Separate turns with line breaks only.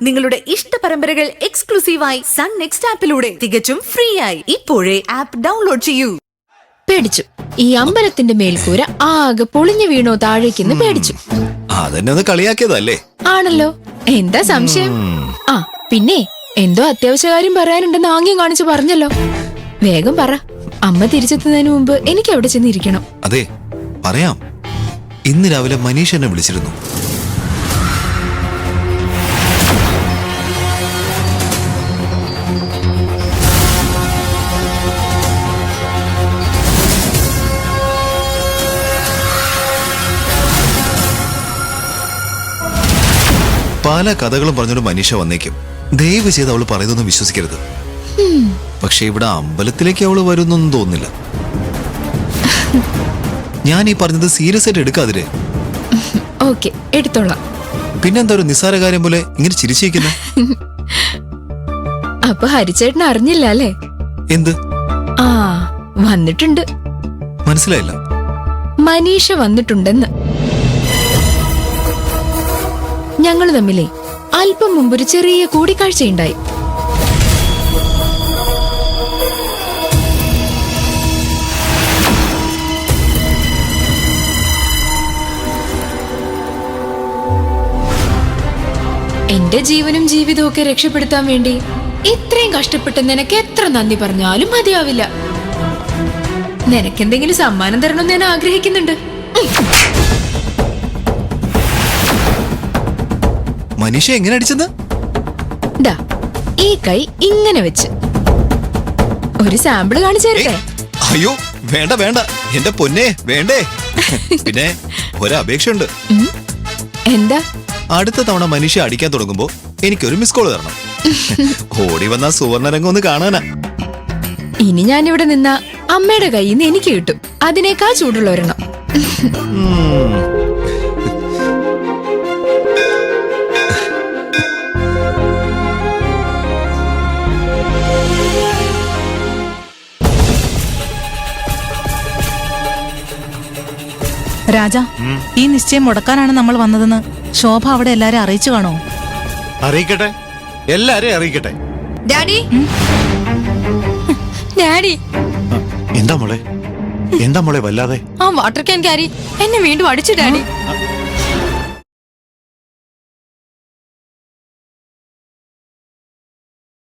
നിങ്ങളുടെ ഇഷ്ട പരമ്പരകൾ എക്സ്ക്ലൂസീവായി സൺ നെക്സ്റ്റ് ആപ്പിലൂടെ തികച്ചും ഫ്രീ ആയി ഇപ്പോഴേ ആപ്പ് ഡൗൺലോഡ് ചെയ്യൂ.
പേടിച്ചു. ഈ അമ്പലത്തിന്റെ മേൽക്കൂര ആകെ പൊളിഞ്ഞു വീണോ താഴേക്കെന്ന് പേടിച്ചു.
അതെന്നെ ഒന്ന് കളിയാക്കിയതല്ലേ?
ആണല്ലോ, എന്താ സംശയം? ആ പിന്നെ എന്തോ അത്യാവശ്യ കാര്യം പറയാനുണ്ടെന്ന് ആംഗ്യം കാണിച്ചു പറഞ്ഞല്ലോ. വേഗം പറ, അമ്മ തിരിച്ചെത്തുന്നതിന് മുമ്പ് എനിക്ക് അവിടെ ചെന്നിരിക്കണം.
അതെ പറയാം. ഇന്ന് രാവിലെ മനീഷ് എന്നെ വിളിച്ചിരുന്നു. പല കഥകളും പറഞ്ഞോണ്ട് മനീഷ വന്നേക്കും. ദയവ് ചെയ്ത് അവള് പറയുന്നൊന്നും വിശ്വസിക്കരുത്. പക്ഷെ ഇവിടെ അമ്പലത്തിലേക്ക് അവള് വരുന്നൊന്നും തോന്നുന്നില്ല. ഞാൻ ഈ പറഞ്ഞത് സീരിയസ് ആയിട്ട് എടുക്കാതിരെ.
ഓക്കേ, എടുത്തോളാം.
പിന്നെന്താ ഒരു നിസ്സാര കാര്യം പോലെ ഇങ്ങനെ ചിരിച്ചിരിക്കുന്നു?
അപ്പൊ ഹരിച്ചേട്ടൻ അറിഞ്ഞില്ല അല്ലേ?
എന്ത്?
ആ, വന്നിട്ടുണ്ട്.
മനസ്സിലായില്ല.
മനീഷ വന്നിട്ടുണ്ടെന്ന്. ഞങ്ങള് തമ്മിലേ അല്പം മുമ്പൊരു ചെറിയ കൂടിക്കാഴ്ചയുണ്ടായി. എന്റെ ജീവനും ജീവിതവും ഒക്കെ രക്ഷപ്പെടുത്താൻ വേണ്ടി ഇത്രയും കഷ്ടപ്പെട്ട് നിനക്ക് എത്ര നന്ദി പറഞ്ഞാലും മതിയാവില്ല. നിനക്കെന്തെങ്കിലും സമ്മാനം തരണമെന്ന് ഞാൻ ആഗ്രഹിക്കുന്നുണ്ട്.
മനീഷ എങ്ങനെ അടിച്ചത്?
ദാ ഈ കൈ ഇങ്ങനെ വെച്ച് ഒരു സാമ്പിള് കാണിച്ചു തരട്ടെ?
അയ്യോ വേണ്ട വേണ്ട എന്റെ പൊന്നെ, വേണ്ടേ. പിന്നെ ഒരപേക്ഷയുണ്ട്.
എന്താ?
അടുത്ത തവണ മനീഷ അടിക്കാൻ തുടങ്ങുമ്പോ എനിക്കൊരു മിസ് കോള് തരണം. ഓടി വന്ന സുവർണരംഗം ഒന്ന് കാണാനാ.
ഇനി ഞാനിവിടെ നിന്ന അമ്മയുടെ കയ്യിൽ നിന്ന് എനിക്ക് കിട്ടും അതിനേക്കാൾ ചൂടുള്ള ഒരെണ്ണം.
രാജ, ഈ നിശ്ചയം മുടക്കാനാണ് നമ്മൾ വന്നതെന്ന് ശോഭ അവിടെ എല്ലാരും അറിയിച്ചു കാണോ?
അറിയിക്കട്ടെ, എല്ലാരെയും അറിയിക്കട്ടെ.
Daddy, daddy.
എന്താ മോളെ, എന്താ മോളെ വല്ലാതെ?
ആ വാട്ടർ ക്യാൻ ക്യാരി എന്നെ വീണ്ടും അടിച്ചു ഡാഡി.